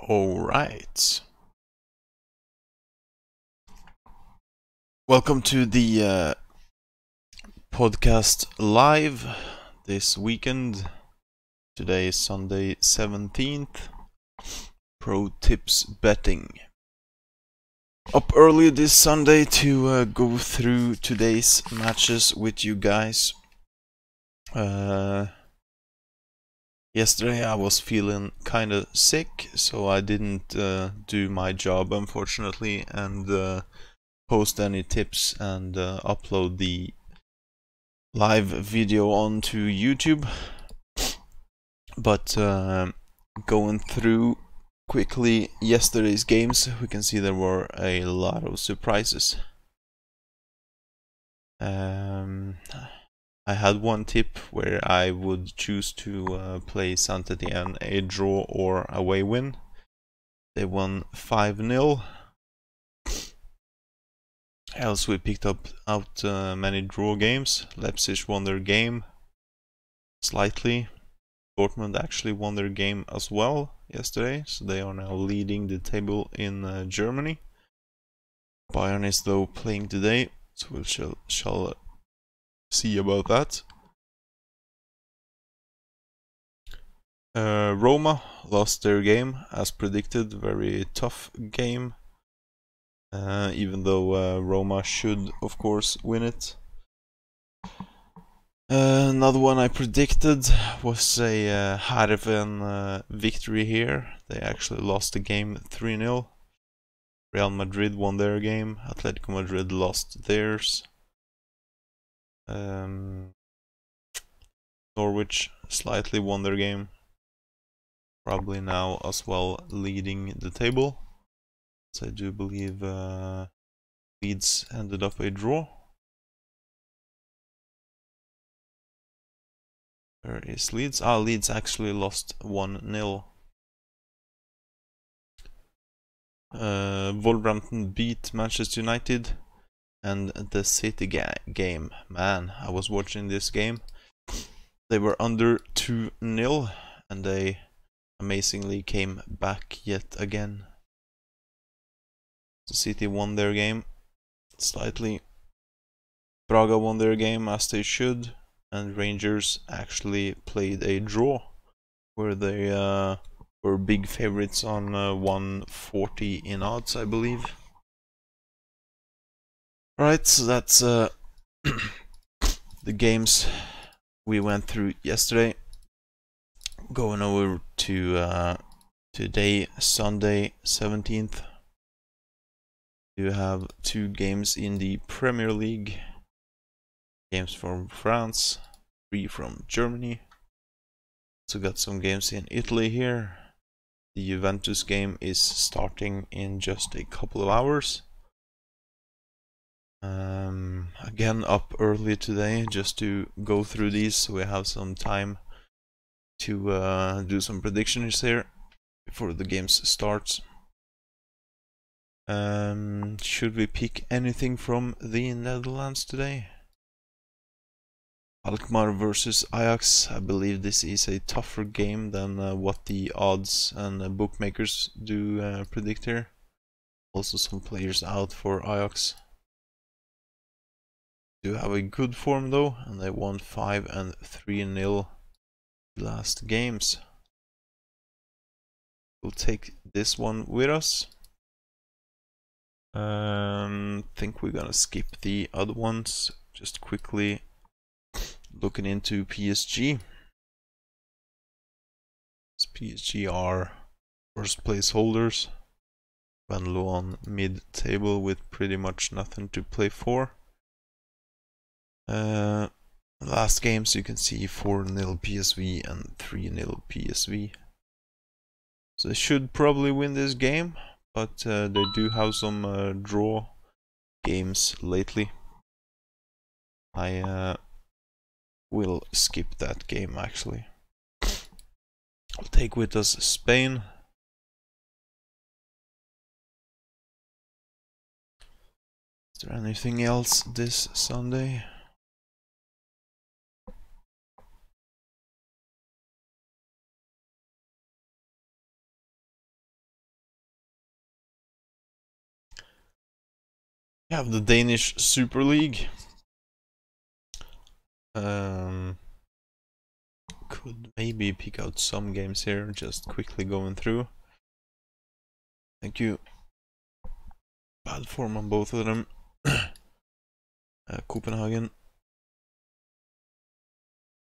All right. Welcome to the podcast live this weekend. Today is Sunday 17th. Pro tips betting. Up early this Sunday to go through today's matches with you guys. Yesterday I was feeling kind of sick, so I didn't do my job, unfortunately, and post any tips and upload the live video onto YouTube. But going through quickly yesterday's games, we can see there were a lot of surprises. I had one tip where I would choose to play Saint-Étienne a draw or away win. They won 5-0. Else we picked up out many draw games. Leipzig won their game slightly. Dortmund actually won their game as well yesterday, so they are now leading the table in Germany. Bayern is though playing today, so we shall see about that. Roma lost their game as predicted. Very tough game, even though Roma should of course win it. Another one I predicted was a Heerenveen victory here. They actually lost the game 3-0. Real Madrid won their game. Atletico Madrid lost theirs. Norwich slightly won their game. Probably now as well leading the table. So I do believe Leeds ended up a draw. Where is Leeds? Leeds actually lost 1-0. Wolverhampton beat Manchester United. And the City game. Man, I was watching this game. They were under 2-0 and they amazingly came back yet again. The City won their game slightly. Braga won their game as they should. And Rangers actually played a draw where they were big favorites on 140 in odds, I believe. Right, so that's the games we went through yesterday. Going over to today, Sunday 17th. You have two games in the Premier League. Games from France, 3 from Germany. So got some games in Italy here. The Juventus game is starting in just a couple of hours. Again up early today just to go through these so we have some time to do some predictions here before the games starts. Should we pick anything from the Netherlands today? Alkmaar versus Ajax. I believe this is a tougher game than what the odds and bookmakers do predict here. Also some players out for Ajax. Do have a good form though, and they won 5 and 3-0 last games. We'll take this one with us. Think we're gonna skip the other ones. Just quickly looking into PSG. PSG are first place holders. Van Loan mid-table with pretty much nothing to play for. Last games you can see 4-0 PSV and 3-0 PSV. So they should probably win this game, but they do have some draw games lately. I will skip that game actually. I'll take with us Spain. Is there anything else this Sunday? We have the Danish Super League. Could maybe pick out some games here, just quickly going through. Thank you. Bad form on both of them. Copenhagen.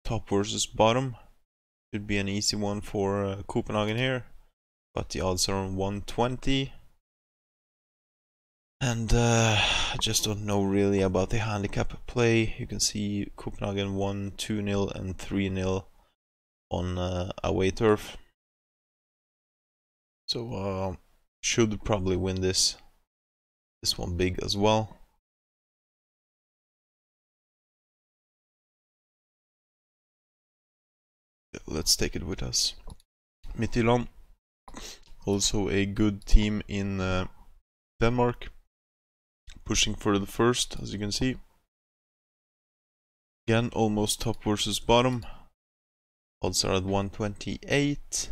Top versus bottom. Should be an easy one for Copenhagen here. But the odds are on 120. And I just don't know really about the handicap play. You can see Copenhagen won 2-0 and 3-0 on away turf. So should probably win this one big as well. Let's take it with us. Midtjylland, also a good team in Denmark, pushing for the first, as you can see. Again, almost top versus bottom. Odds are at 128.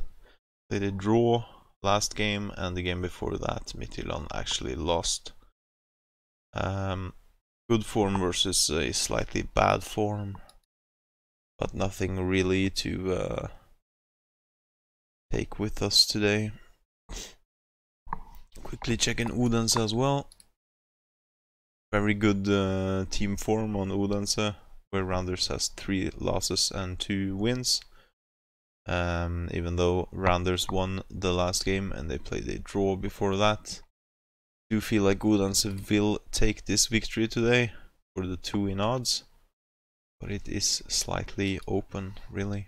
They did draw last game, and the game before that, Midtjylland actually lost. Good form versus a slightly bad form, but nothing really to take with us today. Quickly checking Odense as well. Very good team form on Odense, where Rounders has 3 losses and 2 wins. Even though Rounders won the last game and they played a draw before that. I do feel like Odense will take this victory today for the 2 in odds, but it is slightly open, really.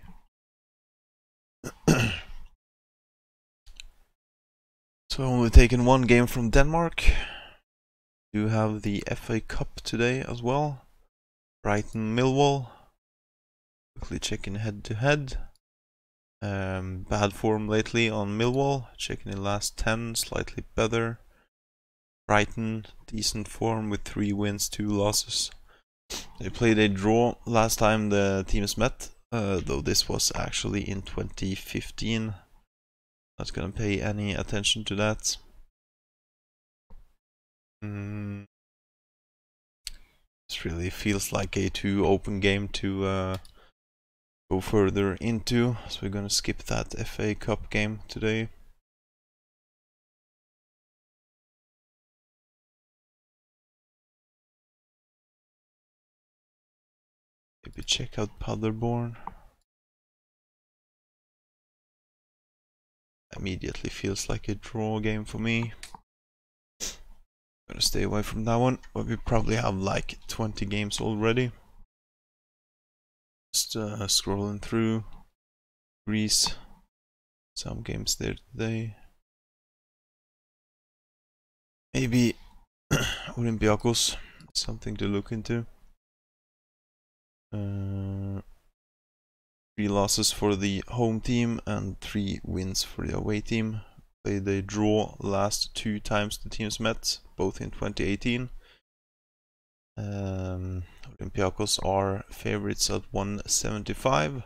So I've only taken 1 game from Denmark. Do have the FA Cup today as well. Brighton Millwall. Quickly checking head to head. Bad form lately on Millwall. Checking the last 10, slightly better. Brighton, decent form with 3 wins, 2 losses. They played a draw last time the teams met, though this was actually in 2015. Not gonna pay any attention to that. This really feels like a too open game to go further into, so we're gonna skip that FA Cup game today. Maybe check out Paderborn. Immediately feels like a draw game for me. Gonna stay away from that one, but we probably have like 20 games already. Just scrolling through. Greece, some games there today. Maybe Olympiacos, something to look into. 3 losses for the home team and 3 wins for the away team. Played a draw last 2 times the teams met, both in 2018. Olympiacos are favorites at 175.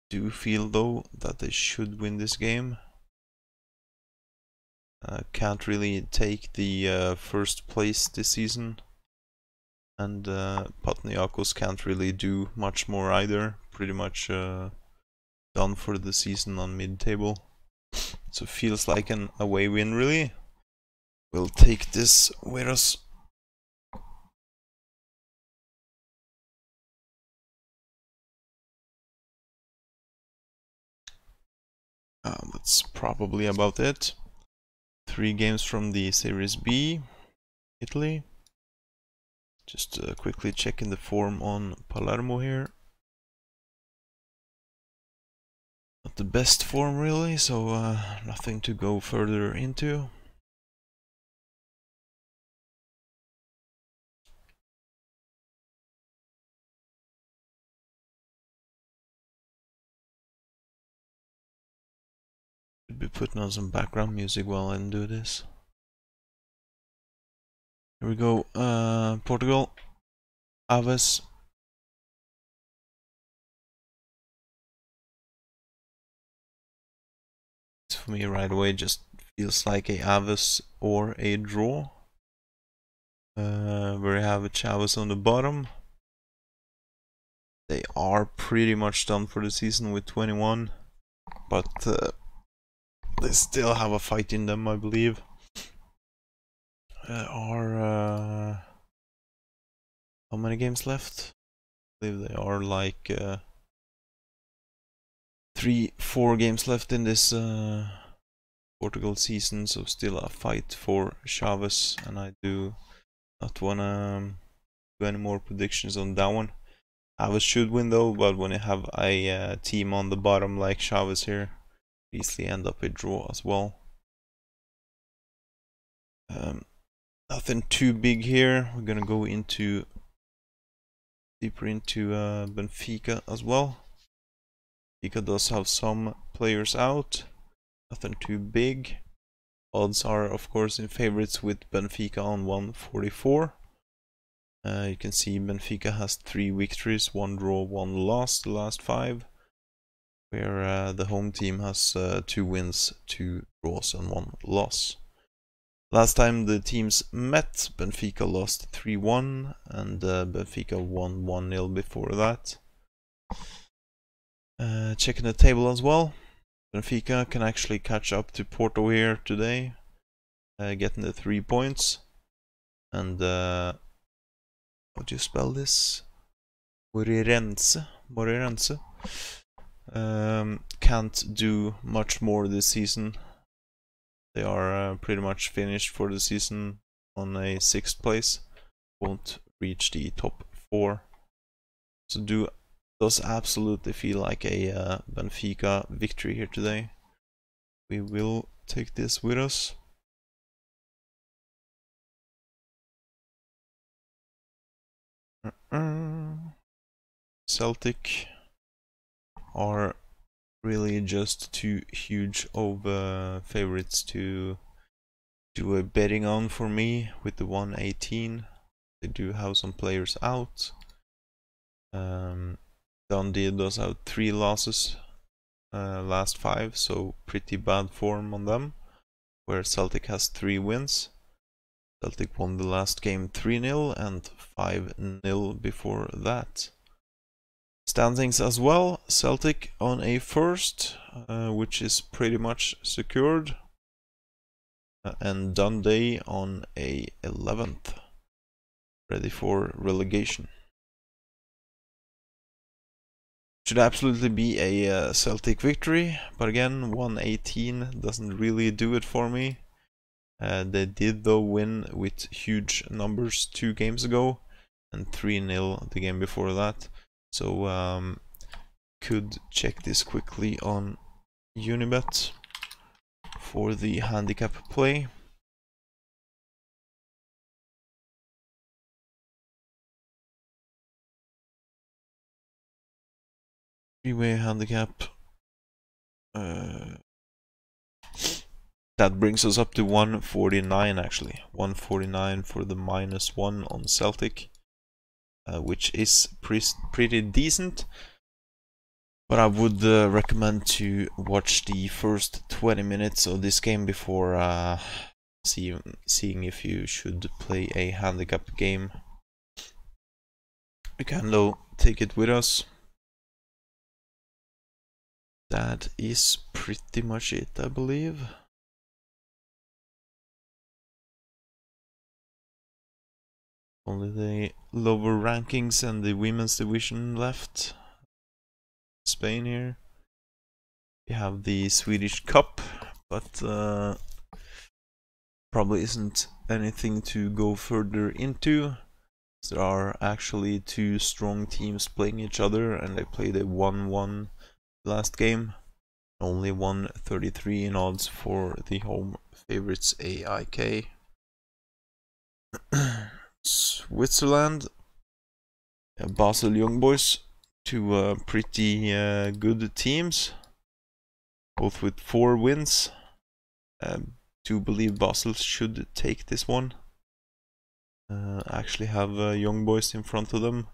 Do feel though that they should win this game. Can't really take the first place this season. And Panathinaikos can't really do much more either. Pretty much done for the season on mid-table. So feels like an away win really. We'll take this with us. That's probably about it. 3 games from the Series B, Italy. Just quickly checking the form on Palermo here. Not the best form really, so nothing to go further into. Should be putting on some background music while I do this. Here we go. Portugal. Aves. For me right away just feels like a Aves or a draw. have Chavez on the bottom. They are pretty much done for the season with 21, but they still have a fight in them, I believe. How many games left? I believe they are like 3-4 games left in this Portugal season, so still a fight for Chavez, and I do not wanna do any more predictions on that one. Chavez should win though, but when you have a team on the bottom like Chavez here, easily end up a draw as well. Nothing too big here. We're gonna go into deeper into Benfica as well. Benfica does have some players out. Nothing too big. Odds are of course in favorites with Benfica on 144. You can see Benfica has 3 victories, 1 draw, 1 loss, the last 5. Where the home team has 2 wins, 2 draws and 1 loss. Last time the teams met, Benfica lost 3-1 and Benfica won 1-0 before that. Checking the table as well. Benfica can actually catch up to Porto here today, getting the 3 points. And how do you spell this? Moreirense. Can't do much more this season. They are pretty much finished for the season on a 6th place. Won't reach the top 4. So does absolutely feel like a Benfica victory here today. We will take this with us. Celtic are really just too huge of favorites to do a betting on for me with the 118. They do have some players out. Dundee does have 3 losses last 5, so pretty bad form on them, where Celtic has 3 wins. Celtic won the last game 3-0 and 5-0 before that. Standings as well, Celtic on a 1st, which is pretty much secured, and Dundee on a 11th, ready for relegation. Should absolutely be a Celtic victory, but again 118 doesn't really do it for me. They did though win with huge numbers 2 games ago and 3-0 the game before that. So could check this quickly on Unibet for the handicap play. Three-way handicap. That brings us up to 149 actually. 149 for the -1 on Celtic. Which is pretty decent, but I would recommend to watch the first 20 minutes of this game before seeing if you should play a handicap game. We can though take it with us. That is pretty much it, I believe. Only the lower rankings and the women's division left. Spain here. We have the Swedish Cup, but probably isn't anything to go further into. There are actually 2 strong teams playing each other, and they played a 1-1 last game. Only 133 in odds for the home favorites AIK. Switzerland, Basel Young Boys, 2 pretty good teams, both with 4 wins. Do believe Basel should take this one. Actually have Young Boys in front of them.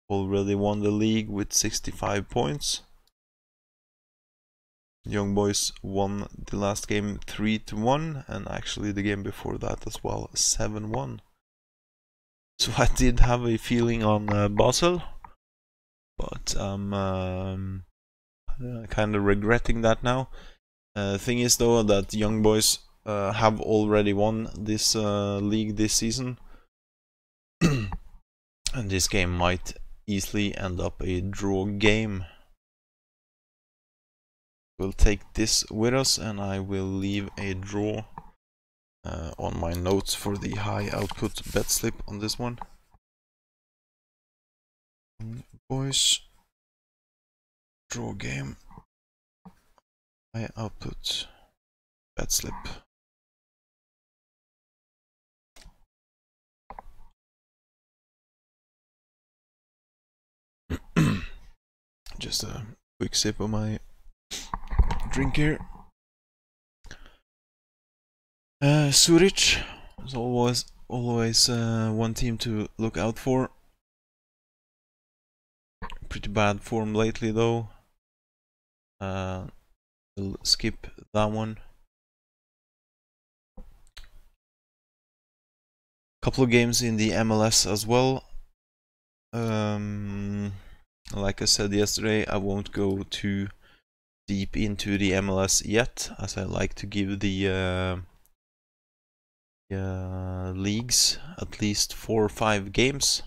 Already won the league with 65 points. Young Boys won the last game 3-1, and actually the game before that as well 7-1. So I did have a feeling on Basel, but I'm kind of regretting that now. Thing is though that Young Boys have already won this league this season, and this game might easily end up a draw game. We'll take this with us, and I will leave a draw on my notes for the high output bet slip on this one. Boys, draw game, high output bet slip. Just a quick sip of my drink here. Zurich is always one team to look out for. Pretty bad form lately though. We'll skip that one. Couple of games in the MLS as well. Like I said yesterday, I won't go too deep into the MLS yet, as I like to give the leagues at least 4 or 5 games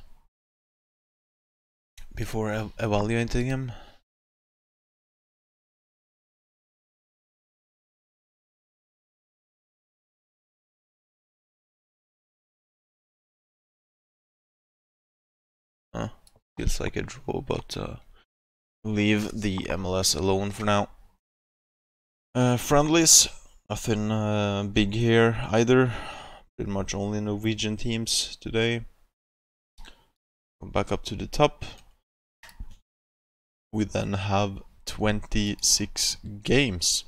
before evaluating them. Feels like a draw, but leave the MLS alone for now. Friendlies, nothing big here either. Pretty much only Norwegian teams today. Back up to the top. We then have 26 games.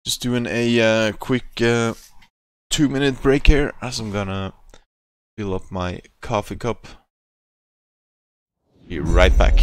Just doing a quick 2-minute break here, as I'm gonna fill up my coffee cup. Be right back.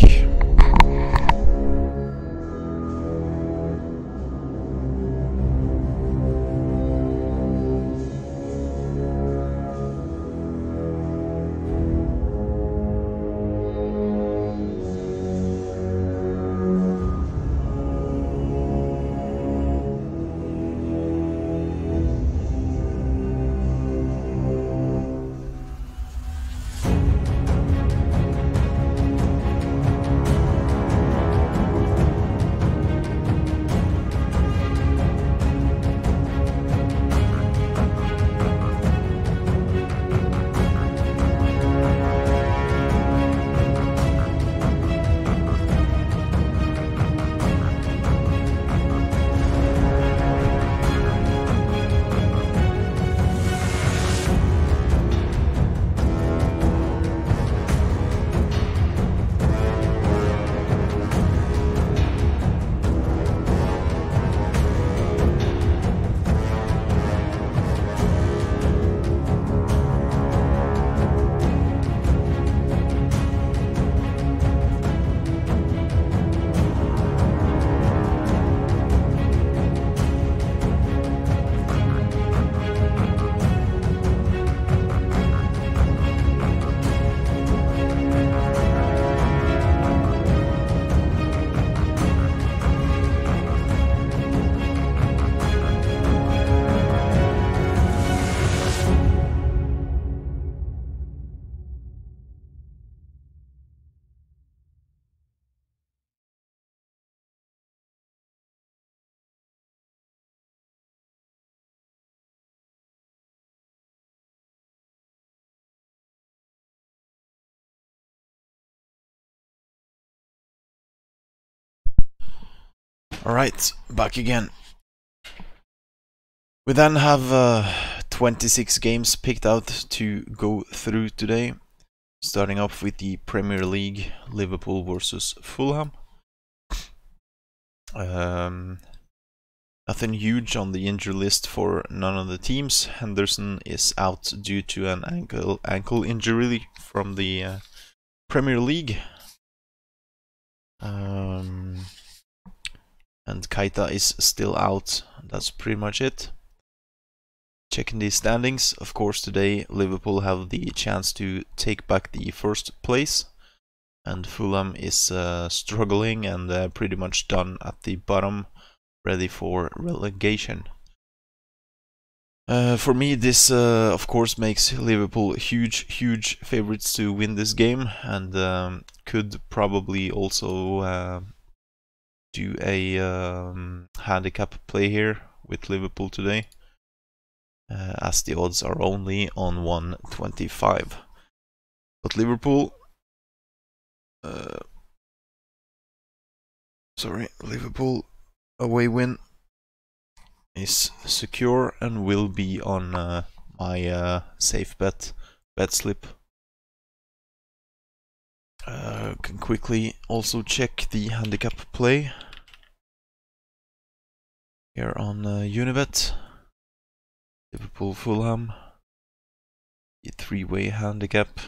Alright, back again. We then have 26 games picked out to go through today. Starting off with the Premier League, Liverpool versus Fulham. Nothing huge on the injury list for none of the teams. Henderson is out due to an ankle injury from the Premier League. And Keita is still out. That's pretty much it. Checking the standings, of course today Liverpool have the chance to take back the first place, and Fulham is struggling and pretty much done at the bottom, ready for relegation. For me, this of course makes Liverpool huge favorites to win this game, and could probably also do a handicap play here with Liverpool today, as the odds are only on 125. But Liverpool, Liverpool away win is secure and will be on my safe bet slip. Can quickly also check the handicap play here on Unibet. Liverpool Fulham, the three-way handicap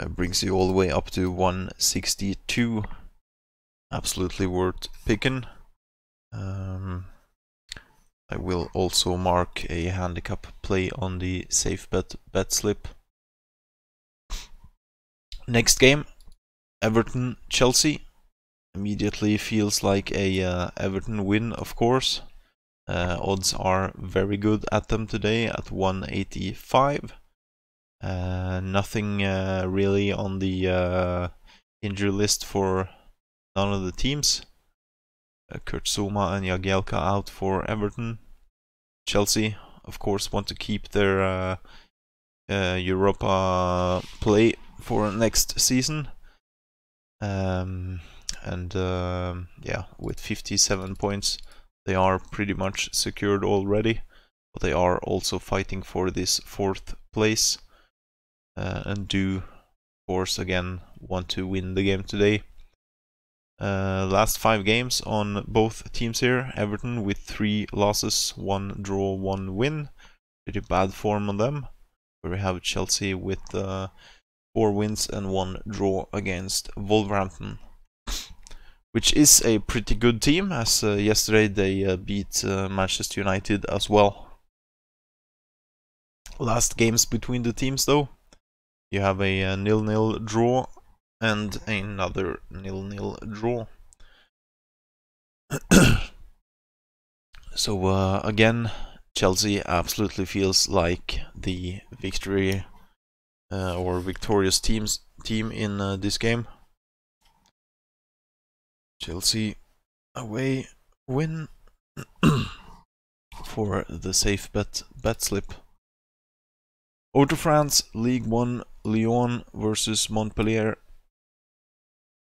brings you all the way up to 162. Absolutely worth picking. I will also mark a handicap play on the safe bet slip. Next game, Everton-Chelsea. Immediately feels like a Everton win, of course. Odds are very good at them today at 185. Nothing really on the injury list for none of the teams. Kurt Zouma and Jagielka out for Everton. Chelsea, of course, want to keep their Europa play for next season. Yeah, with 57 points, they are pretty much secured already. But they are also fighting for this 4th place, and do, of course, again want to win the game today. Last 5 games on both teams here. Everton with 3 losses, 1 draw, 1 win. Pretty bad form on them. Where we have Chelsea with 4 wins and 1 draw against Wolverhampton, which is a pretty good team, as yesterday they beat Manchester United as well. Last games between the teams though, you have a 0-0 draw and another 0-0 draw. So again, Chelsea absolutely feels like the victory or victorious team in this game. Chelsea away win for the safe bet slip. Over to France, Ligue 1, Lyon versus Montpellier.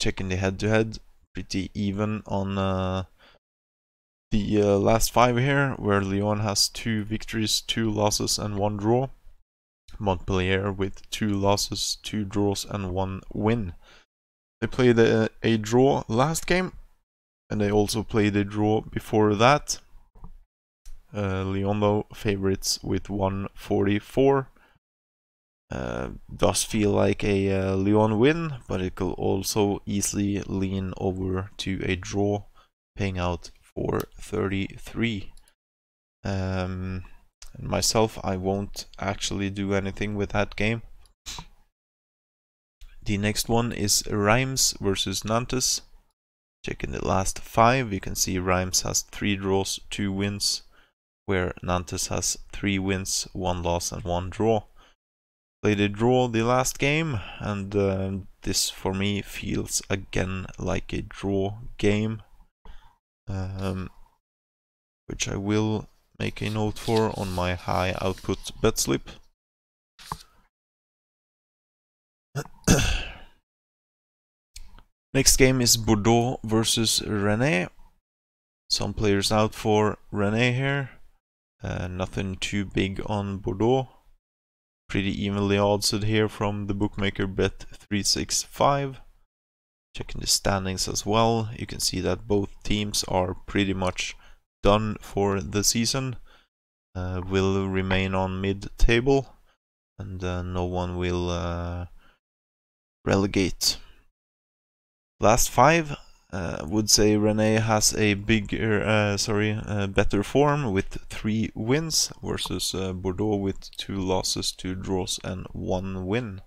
Checking the head-to-head, pretty even on the last 5 here, where Lyon has 2 victories, 2 losses and 1 draw. Montpellier with 2 losses, 2 draws and 1 win. They played a draw last game, and they also played a draw before that. Lyon though favorites with 144. Does feel like a Lyon win, but it could also easily lean over to a draw, paying out for 33. And myself, I won't actually do anything with that game. The next one is Reims versus Nantes. Checking the last 5, you can see Reims has 3 draws, 2 wins, where Nantes has 3 wins, 1 loss and 1 draw. Played a draw the last game, and this for me feels again like a draw game, which I will make a note for on my high output bet slip. Next game is Bordeaux versus Rennes. Some players out for Rennes here. Nothing too big on Bordeaux. Pretty evenly oddsed here from the bookmaker Bet365. Checking the standings as well, you can see that both teams are pretty much done for the season. Will remain on mid-table, and no one will relegate. Last 5, Would say Rene has a better form with 3 wins versus Bordeaux with 2 losses, 2 draws, and 1 win.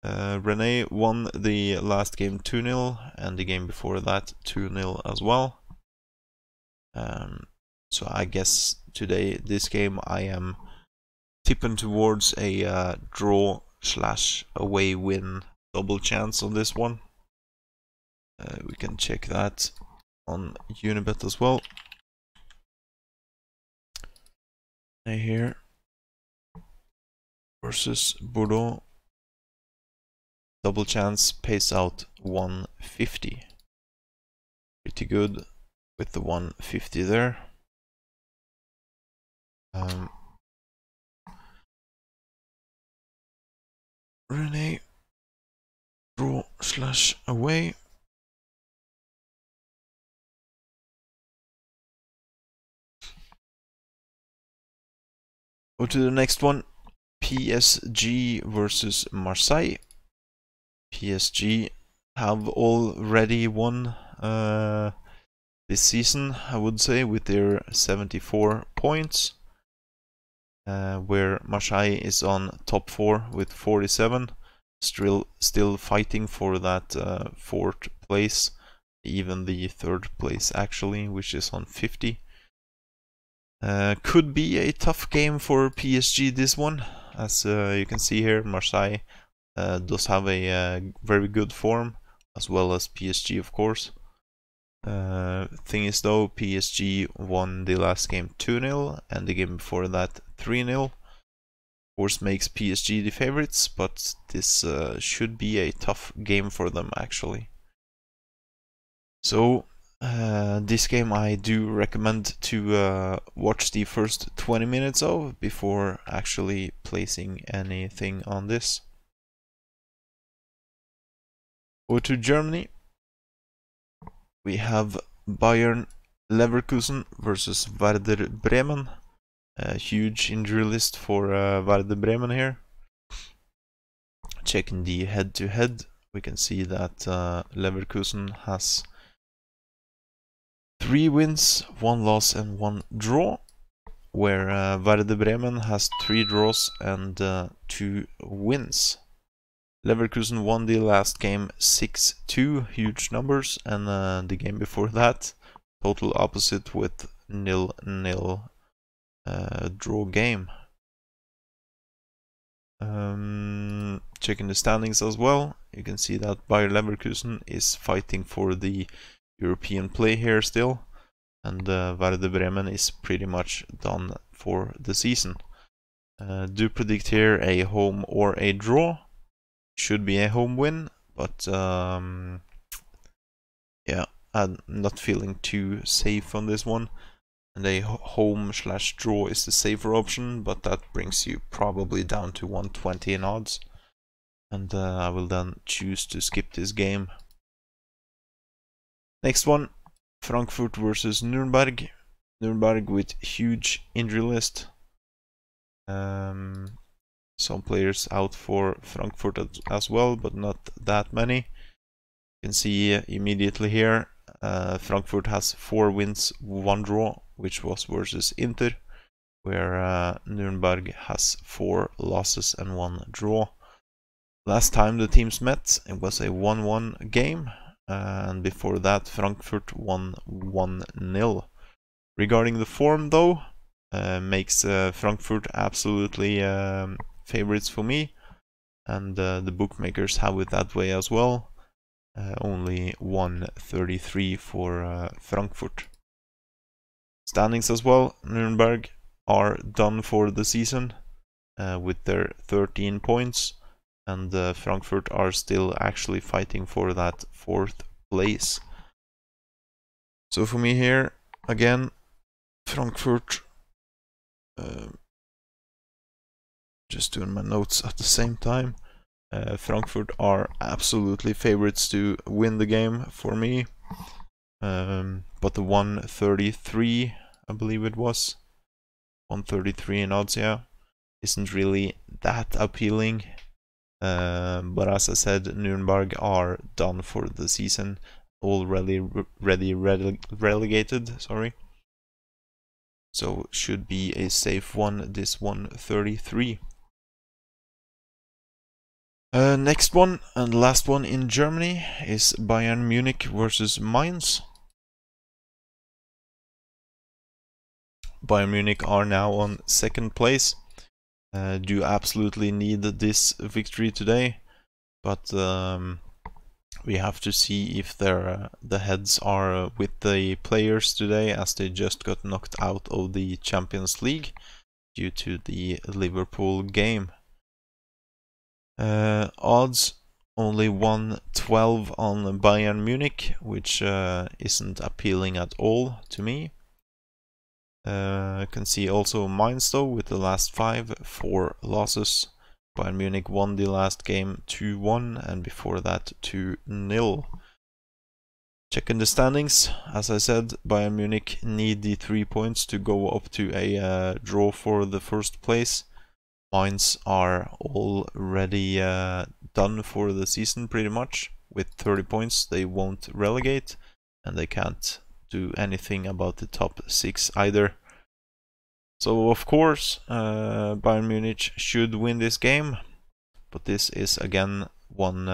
Rene won the last game 2-0 and the game before that 2-0 as well. So I guess today, this game, I am tipping towards a draw/away win double chance on this one. We can check that on Unibet as well. Here versus Bordeaux. Double chance pays out 150. Pretty good with the 150 there. Rene draw/away. Go to the next one. PSG versus Marseille. PSG have already won this season, I would say, with their 74 points, where Marseille is on top 4 with 47, still fighting for that 4th place, even the 3rd place actually, which is on 50. Could be a tough game for PSG, this one. As you can see here, Marseille does have a very good form, as well as PSG, of course. Thing is though, PSG won the last game 2-0 and the game before that 3-0. Of course, makes PSG the favorites, but this should be a tough game for them actually. So this game I do recommend to watch the first 20 minutes of before actually placing anything on this. Go to Germany. We have Bayern Leverkusen versus Werder Bremen. A huge injury list for Werder Bremen here. Checking the head-to-head, we can see that Leverkusen has 3 wins, 1 loss, and 1 draw, where Werder Bremen has 3 draws and 2 wins. Leverkusen won the last game 6-2, huge numbers, and the game before that, total opposite with 0-0 draw game. Checking the standings as well, you can see that Bayer Leverkusen is fighting for the European play here still, and Werder Bremen is pretty much done for the season. Do predict here a home or a draw. Should be a home win, but yeah, I'm not feeling too safe on this one. And a home/draw is the safer option, but that brings you probably down to 120 in odds. And I will then choose to skip this game. Next one, Frankfurt versus Nuremberg. Nuremberg with huge injury list. Some players out for Frankfurt as well, but not that many. You can see immediately here, Frankfurt has 4 wins, 1 draw, which was versus Inter, where Nuremberg has 4 losses and 1 draw. Last time the teams met, it was a 1-1 game, and before that Frankfurt won 1-0. Regarding the form though, makes Frankfurt absolutely favorites for me, and the bookmakers have it that way as well. Only 133 for Frankfurt. Standings as well, Nuremberg are done for the season with their 13 points, and Frankfurt are still actually fighting for that 4th place. So for me here, again, Frankfurt, just doing my notes at the same time. Frankfurt are absolutely favorites to win the game for me. But the 133, I believe it was, 133 in odds, yeah, isn't really that appealing. But as I said, Nuremberg are done for the season. already relegated. Sorry. So should be a safe one. This 133. Next one and last one in Germany is Bayern Munich versus Mainz. Bayern Munich are now on second place. Do absolutely need this victory today, but we have to see if the heads are with the players today, as they just got knocked out of the Champions League due to the Liverpool game. Odds only 112 on Bayern Munich, which isn't appealing at all to me. You can see also Mainz though, with the last 4 losses. Bayern Munich won the last game 2-1 and before that 2-0. Checking the standings, as I said, Bayern Munich need the 3 points to go up to a draw for the first place. Mainz are already done for the season pretty much. With 30 points they won't relegate, and they can't do anything about the top 6 either. So of course Bayern Munich should win this game, but this is again one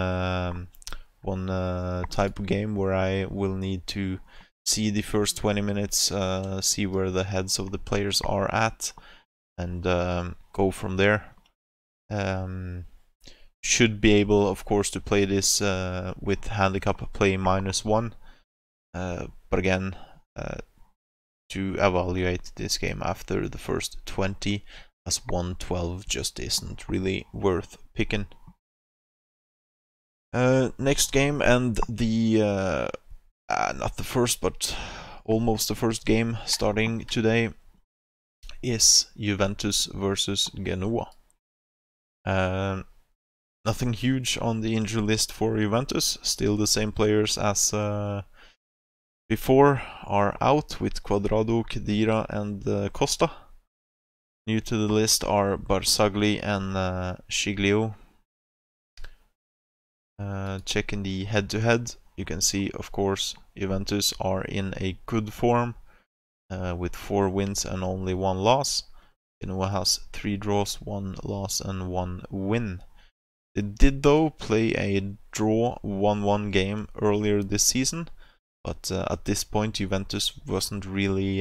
type of game where I will need to see the first 20 minutes, see where the heads of the players are at, and go from there. Should be able, of course, to play this with handicap play -1, but again, to evaluate this game after the first 20, as 112 just isn't really worth picking. Next game, and the not the first, but almost the first game starting today, is Juventus versus Genoa. Nothing huge on the injury list for Juventus. Still the same players as before are out, with Quadrado, Khedira and Costa. New to the list are Barzagli and Sciglio. Checking the head-to-head, you can see, of course, Juventus are in a good form with 4 wins and only 1 loss. Genoa has 3 draws, 1 loss and 1 win. They did though play a draw 1-1 game earlier this season, but at this point Juventus wasn't really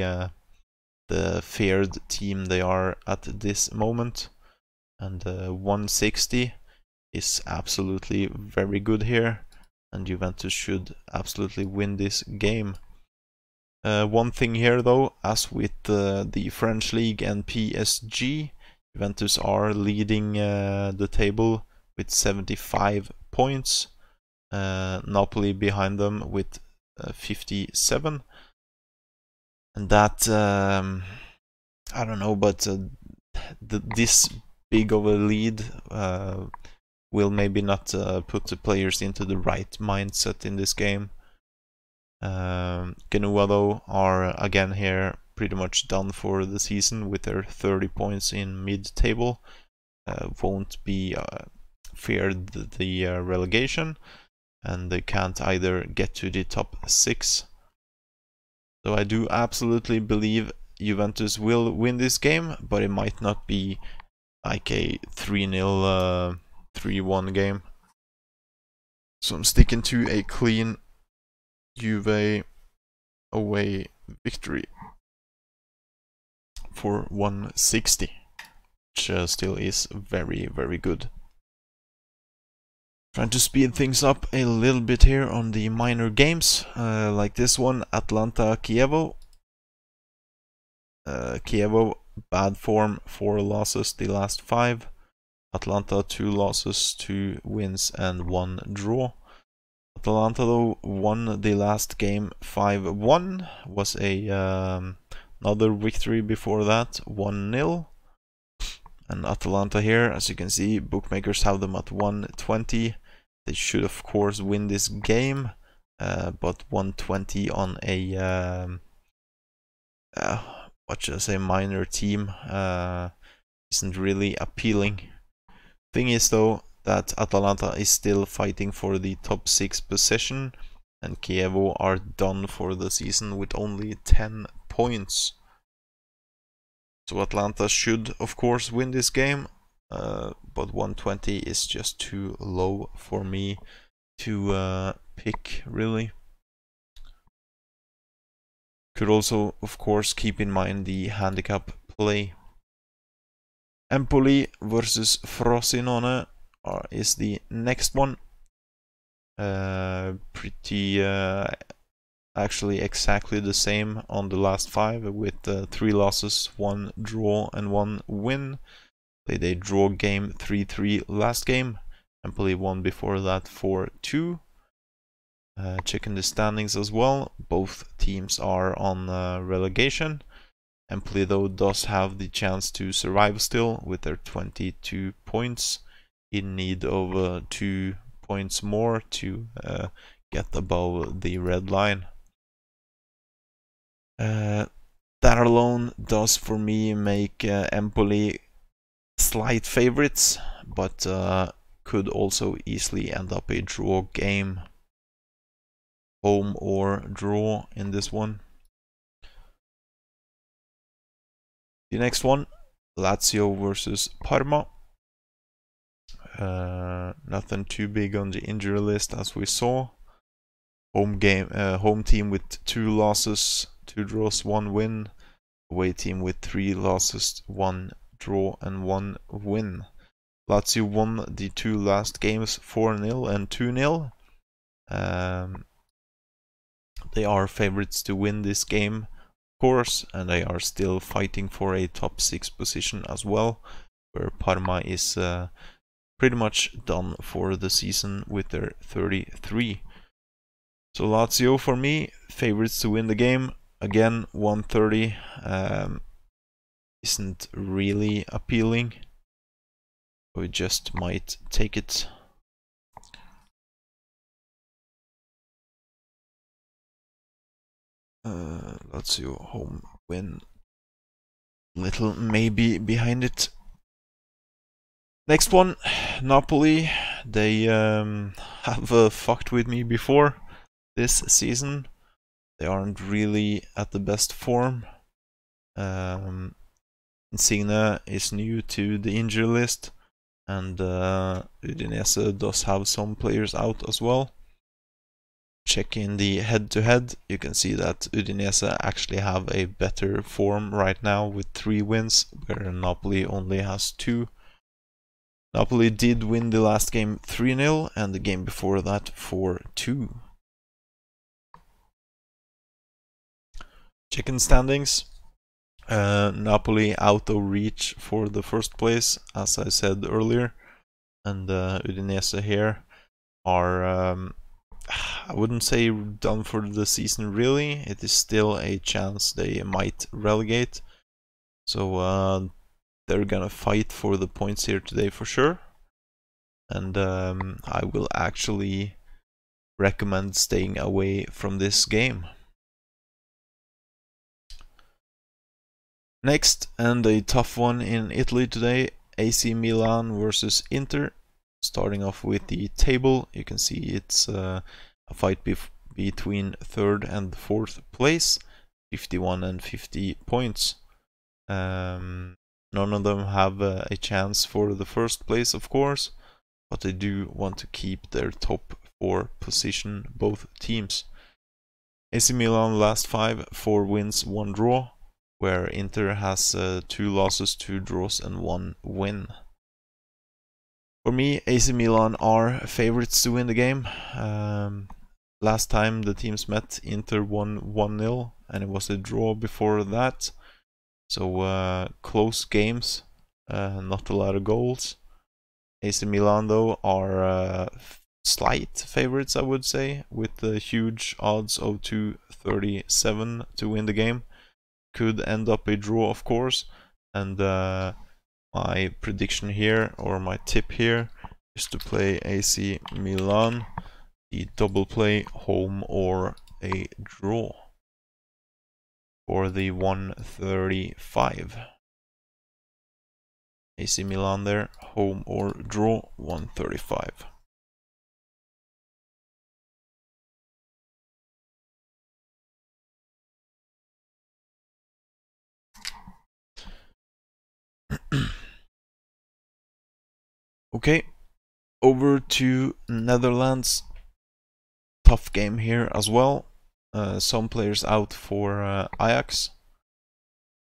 the feared team they are at this moment, and 160 is absolutely very good here, and Juventus should absolutely win this game. One thing here though, as with the French League and PSG, Juventus are leading the table with 75 points, Napoli behind them with 57, and that I don't know, but this big of a lead will maybe not put the players into the right mindset in this game. Genoa though are again here pretty much done for the season with their 30 points in mid-table. Won't be feared the relegation, and they can't either get to the top 6. So I do absolutely believe Juventus will win this game, but it might not be like a 3-0, 3-1 game. So I'm sticking to a clean Juve away victory for 160, which still is very, very good. Trying to speed things up a little bit here on the minor games, like this one, Atalanta-Chievo. Chievo, bad form, 4 losses the last 5. Atalanta, 2 losses, 2 wins and 1 draw. Atalanta though won the last game 5-1, was a another victory before that, 1-0. And Atalanta here, as you can see, bookmakers have them at 120. They should of course win this game, but 120 on a what should I say, minor team isn't really appealing. Thing is though that Atalanta is still fighting for the top 6 position, and Chievo are done for the season with only 10 points. So Atlanta should, of course, win this game, but 120 is just too low for me to pick, really. Could also, of course, keep in mind the handicap play. Empoli versus Frosinone is the next one. Pretty actually exactly the same on the last 5, with 3 losses, 1 draw and 1 win. Played a draw game 3-3 last game. Empoli won before that 4-2. Checking the standings as well, both teams are on relegation. Empoli though does have the chance to survive still with their 22 points, in need of 2 points more to get above the red line. That alone does for me make Empoli slight favorites, but could also easily end up a draw game. Home or draw in this one. The next one, Lazio versus Parma. Nothing too big on the injury list, as we saw. Home team with 2 losses, 2 draws, 1 win. Away team with 3 losses, 1 draw and 1 win. Lazio won the 2 last games 4-0 and 2-0. They are favorites to win this game, of course, and they are still fighting for a top 6 position as well, where Parma is pretty much done for the season with their 33. So Lazio for me, favorites to win the game. Again, 130 isn't really appealing. We just might take it. Lazio home win. Little maybe behind it. Next one, Napoli. They have fucked with me before this season. They aren't really at the best form. Insigne is new to the injury list, and Udinese does have some players out as well. Checking the head-to-head, you can see that Udinese actually have a better form right now with 3 wins, where Napoli only has 2. Napoli did win the last game 3-0 and the game before that 4-2. Chicken standings. Napoli out of reach for the first place, as I said earlier, and Udinese here are, I wouldn't say done for the season really. It is still a chance they might relegate, so they're gonna fight for the points here today for sure, and I will actually recommend staying away from this game. Next, and a tough one in Italy today, AC Milan versus Inter. Starting off with the table, you can see it's a fight between 3rd and 4th place, 51 and 50 points. None of them have a chance for the first place, of course, but they do want to keep their top 4 position, both teams. AC Milan last 5, 4 wins, 1 draw, where Inter has 2 losses, 2 draws and 1 win. For me, AC Milan are favorites to win the game. Last time the teams met, Inter won 1-0, and it was a draw before that. So close games, not a lot of goals. AC Milan though are slight favorites, I would say, with the huge odds of 237 to win the game. Could end up a draw, of course, and my prediction here, or my tip here, is to play AC Milan, the double play, home or a draw, for the 135. AC Milan there, home or draw, 135. Okay, over to Netherlands. Tough game here as well. Some players out for Ajax.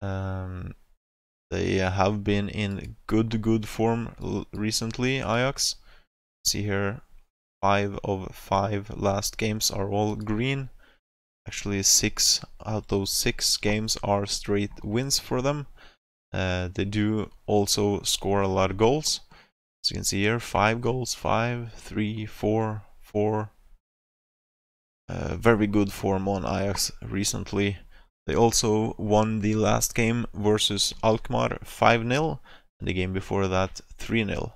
They have been in good form recently, Ajax. See here, 5 of 5 last games are all green. Actually, 6 out of those 6 games are straight wins for them. They do also score a lot of goals. As you can see here, 5 goals, 5, 3, 4, 4. Very good form on Ajax recently. They also won the last game versus Alkmaar 5-0, and the game before that 3-0.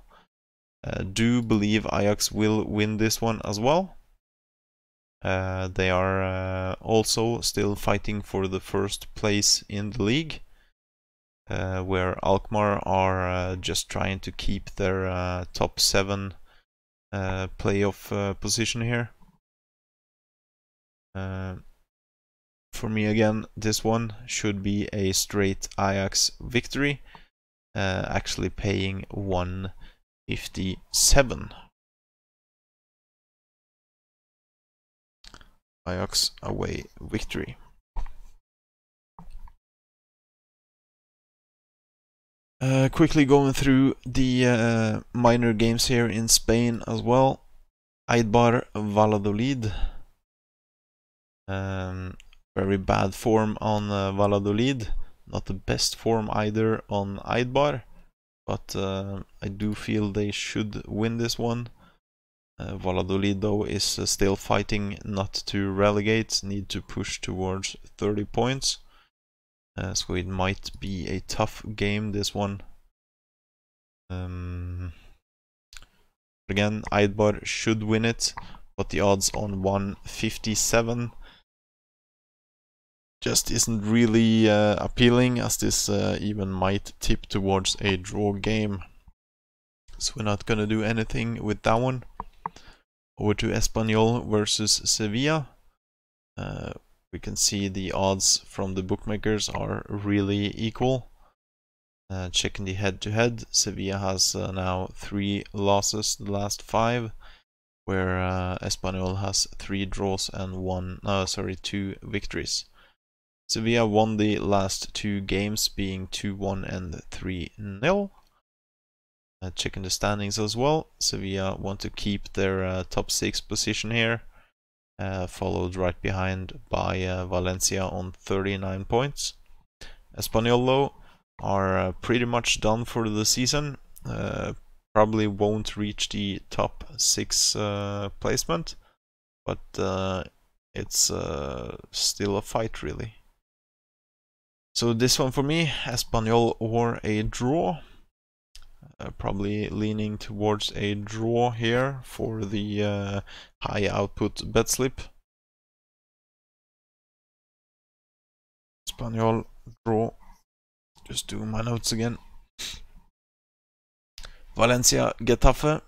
Do believe Ajax will win this one as well. They are also still fighting for the first place in the league, where Alkmaar are just trying to keep their top 7 playoff position here. For me again, this one should be a straight Ajax victory, actually paying 157. Ajax away victory. Quickly going through the minor games here in Spain as well. Eibar Valladolid. Very bad form on Valladolid. Not the best form either on Eibar, but I do feel they should win this one. Valladolid though is still fighting not to relegate, need to push towards 30 points. So it might be a tough game, this one. Again, Eibar should win it, but the odds on 157 just isn't really appealing, as this even might tip towards a draw game. So we're not gonna do anything with that one. Over to Espanyol versus Sevilla. We can see the odds from the bookmakers are really equal. Checking the head-to-head, Sevilla has now 3 losses the last 5, where Espanyol has 3 draws and 2 victories. Sevilla won the last 2 games, being 2-1 and 3-0. Checking the standings as well, Sevilla want to keep their top 6 position here, followed right behind by Valencia on 39 points. Espanyol though are pretty much done for the season, probably won't reach the top 6 placement, but it's still a fight really. So this one for me, Espanyol or a draw. Probably leaning towards a draw here for the high output bet slip. Espanyol draw. Just do my notes again. Valencia Getafe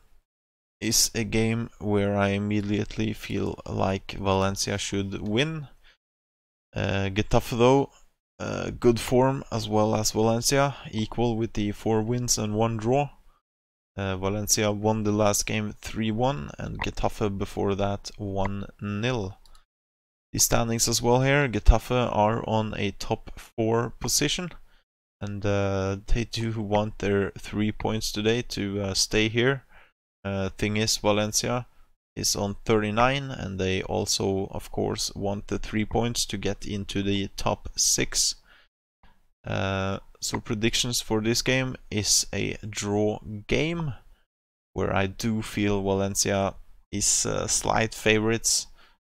is a game where I immediately feel like Valencia should win. Getafe though, good form as well as Valencia, equal with the 4 wins and 1 draw. Valencia won the last game 3-1 and Getafe before that 1-0. The standings as well here, Getafe are on a top 4 position, and they do want their 3 points today to stay here. Thing is, Valencia is on 39 and they also of course want the 3 points to get into the top 6. So predictions for this game is a draw game, where I do feel Valencia is slight favorites,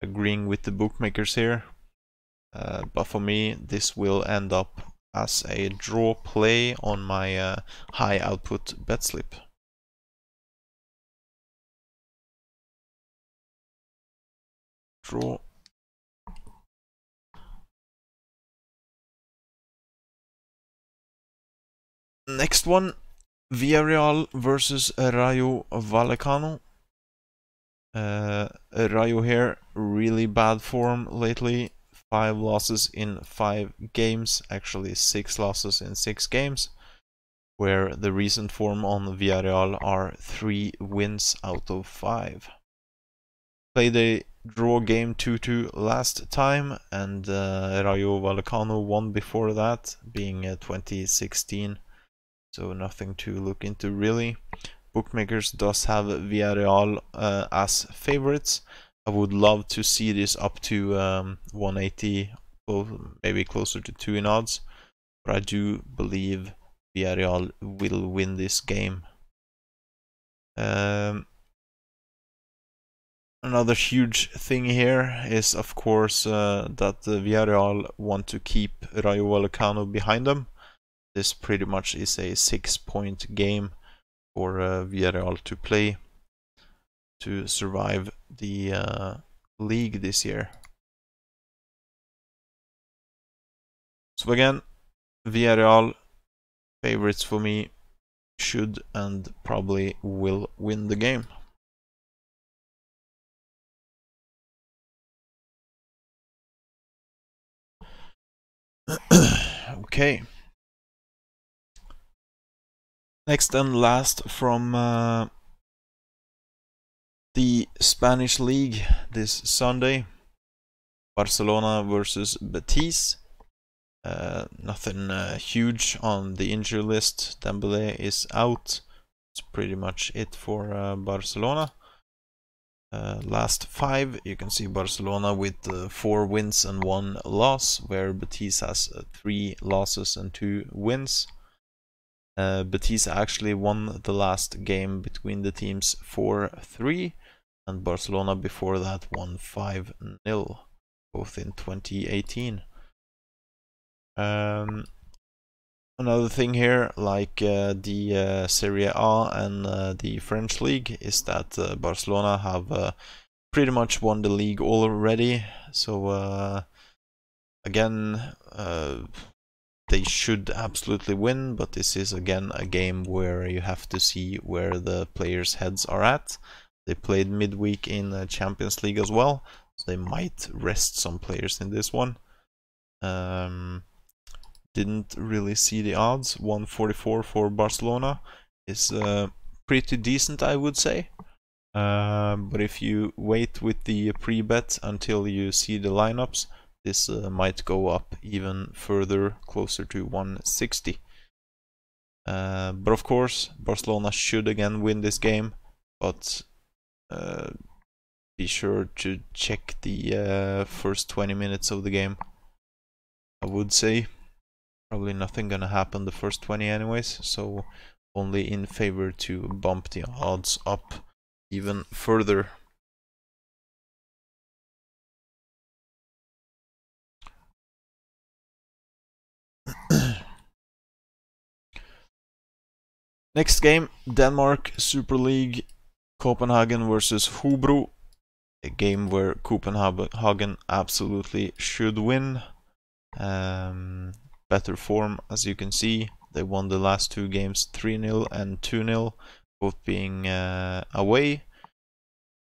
agreeing with the bookmakers here. But for me, this will end up as a draw play on my high output bet slip. Draw. Next one, Villarreal versus Rayo Vallecano. Rayo here, really bad form lately. 5 losses in 5 games, actually 6 losses in 6 games. where the recent form on Villarreal are 3 wins out of 5. Played a draw game 2-2 last time, and Rayo Vallecano won before that, being 2016, so nothing to look into really. Bookmakers does have Villarreal as favorites. I would love to see this up to 180, maybe closer to 2 in odds, but I do believe Villarreal will win this game. Another huge thing here is, of course, that Villarreal want to keep Rayo Vallecano behind them. This pretty much is a 6-point game for Villarreal to play to survive the league this year. So again, Villarreal favorites for me, should and probably will win the game. Okay. Next and last from the Spanish league this Sunday, Barcelona versus Betis. Nothing huge on the injury list. Dembélé is out. That's pretty much it for Barcelona. Last 5, you can see Barcelona with 4 wins and 1 loss, where Betis has 3 losses and 2 wins. Betis actually won the last game between the teams 4-3, and Barcelona before that won 5-0, both in 2018. Another thing here, like the Serie A and the French league, is that Barcelona have pretty much won the league already. So again, they should absolutely win, but this is again a game where you have to see where the players' heads are at. They played midweek in the Champions League as well, so they might rest some players in this one. Didn't really see the odds. 144 for Barcelona is pretty decent, I would say. But if you wait with the pre-bet until you see the lineups, this might go up even further, closer to 160. But of course, Barcelona should again win this game, but be sure to check the first 20 minutes of the game, I would say. Probably nothing gonna happen the first 20 anyways, so only in favor to bump the odds up even further. Next game, Denmark Super League, Copenhagen versus Hobro. A game where Copenhagen absolutely should win. Better form, as you can see. They won the last 2 games 3-0 and 2-0, both being away.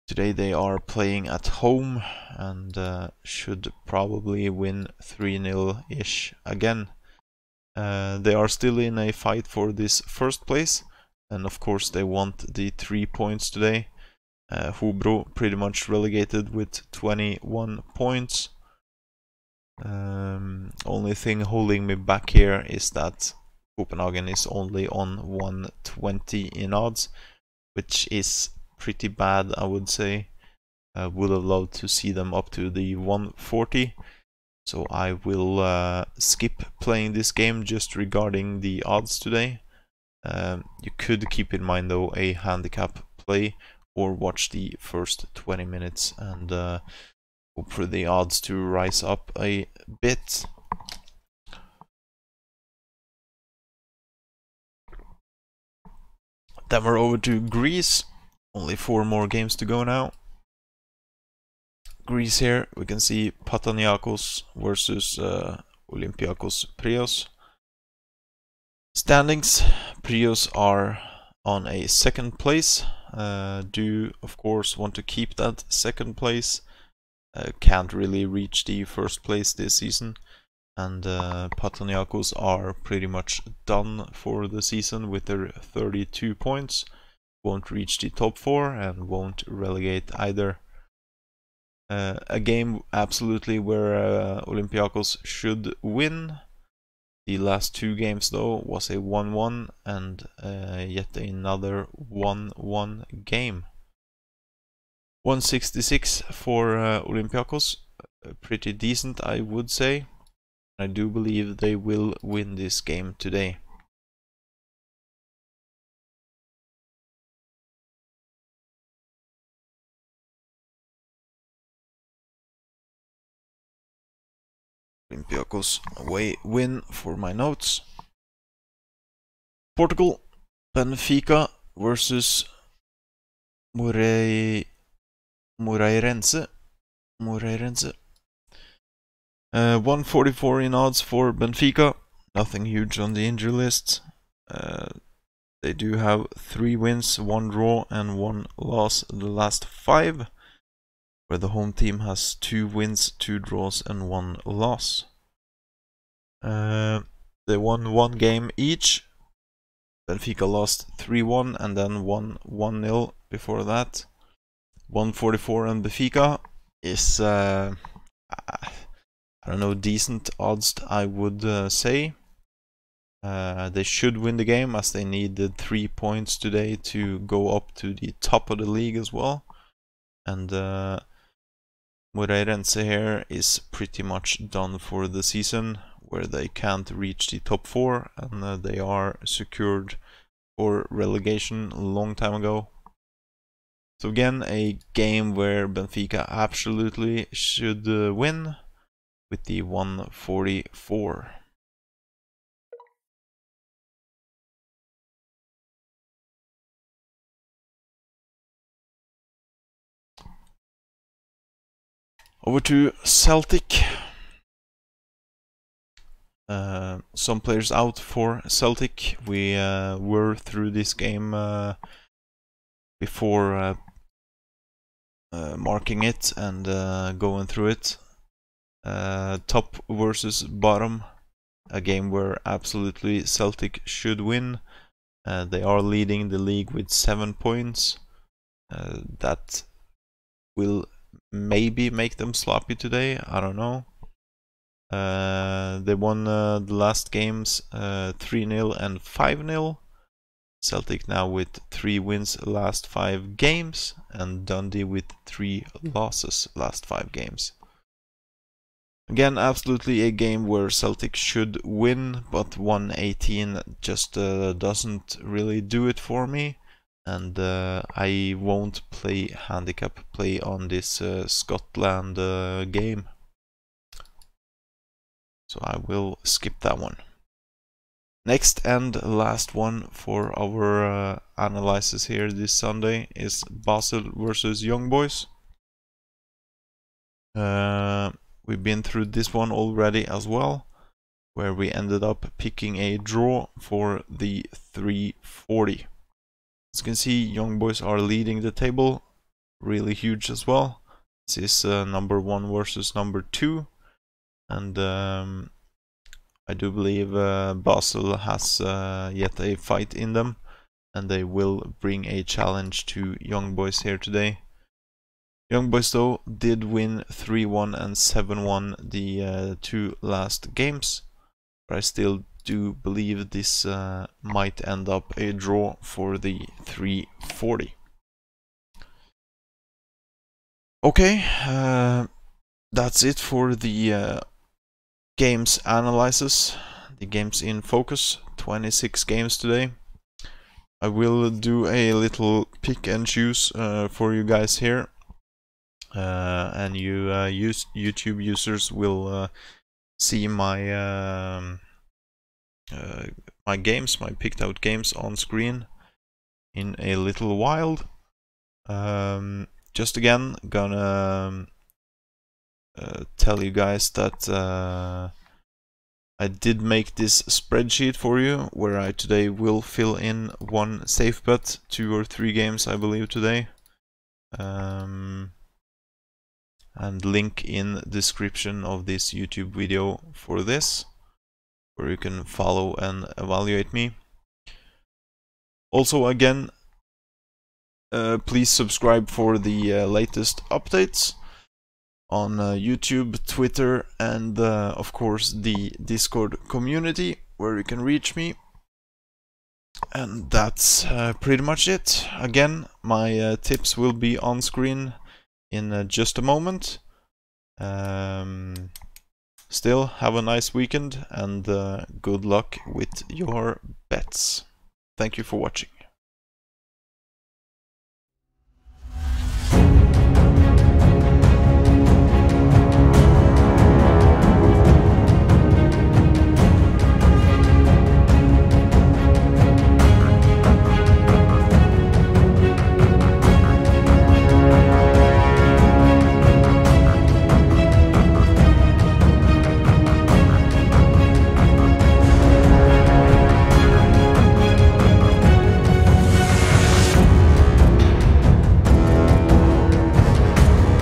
Today they are playing at home and should probably win 3-0-ish again. They are still in a fight for this first place, and of course they want the 3 points today. Hobro pretty much relegated with 21 points. Only thing holding me back here is that Copenhagen is only on 120 in odds, which is pretty bad, I would say. Would have loved to see them up to the 140. So I will skip playing this game just regarding the odds today. You could keep in mind though a handicap play, or watch the first 20 minutes and hope for the odds to rise up a bit. Then we're over to Greece. Only 4 more games to go now. Greece here, we can see Panathinaikos versus Olympiakos Piraeus. Standings, Piraeus are on a 2nd place. Do of course want to keep that 2nd place. Can't really reach the 1st place this season. and Panathinaikos are pretty much done for the season with their 32 points. Won't reach the top 4 and won't relegate either. A game absolutely where Olympiacos should win. The last 2 games though was a 1-1 and yet another 1-1 game. 166 for Olympiacos, pretty decent I would say. I do believe they will win this game today. Olympiacos away win for my notes. Portugal, Benfica versus Moreirense. 144 in odds for Benfica. Nothing huge on the injury list. They do have 3 wins, 1 draw and 1 loss the last 5. Where the home team has 2 wins, 2 draws and 1 loss. They won 1 game each. Benfica lost 3-1 and then won 1-0 before that. 144 and Benfica is, I don't know, decent odds I would say. They should win the game as they needed 3 points today to go up to the top of the league as well. And Moreirense here is pretty much done for the season, where they can't reach the top 4 and they are secured for relegation a long time ago. So again, a game where Benfica absolutely should win with the 144. Over to Celtic. Some players out for Celtic. We were through this game before marking it and going through it. Top versus bottom. A game where absolutely Celtic should win. They are leading the league with 7 points. That will maybe make them sloppy today, I don't know. They won the last games 3-0 and 5-0. Celtic now with 3 wins last 5 games, and Dundee with 3 losses last 5 games. Again, absolutely a game where Celtic should win, but 118 just doesn't really do it for me. And I won't play handicap play on this Scotland game. So I will skip that one. Next and last one for our analysis here this Sunday is Basel versus Young Boys. We've been through this one already as well, where we ended up picking a draw for the 340. As you can see, Young Boys are leading the table, really huge as well. This is number 1 versus number 2, and I do believe Basel has yet a fight in them, and they will bring a challenge to Young Boys here today. Young Boys though did win 3-1 and 7-1 the 2 last games, but I still do believe this might end up a draw for the 340. Okay, that's it for the games analysis, the games in focus. 26 games today. I will do a little pick and choose for you guys here, and you YouTube users will see my my games, my picked out games on screen in a little while. Just again gonna tell you guys that I did make this spreadsheet for you, where I today will fill in 1 safe bet, 2 or 3 games I believe today, and and link in description of this YouTube video for this, where you can follow and evaluate me. Also, again, please subscribe for the latest updates on YouTube, Twitter, and of course the Discord community, where you can reach me. And that's pretty much it. Again, my tips will be on screen in just a moment. Still, have a nice weekend and good luck with your bets. Thank you for watching.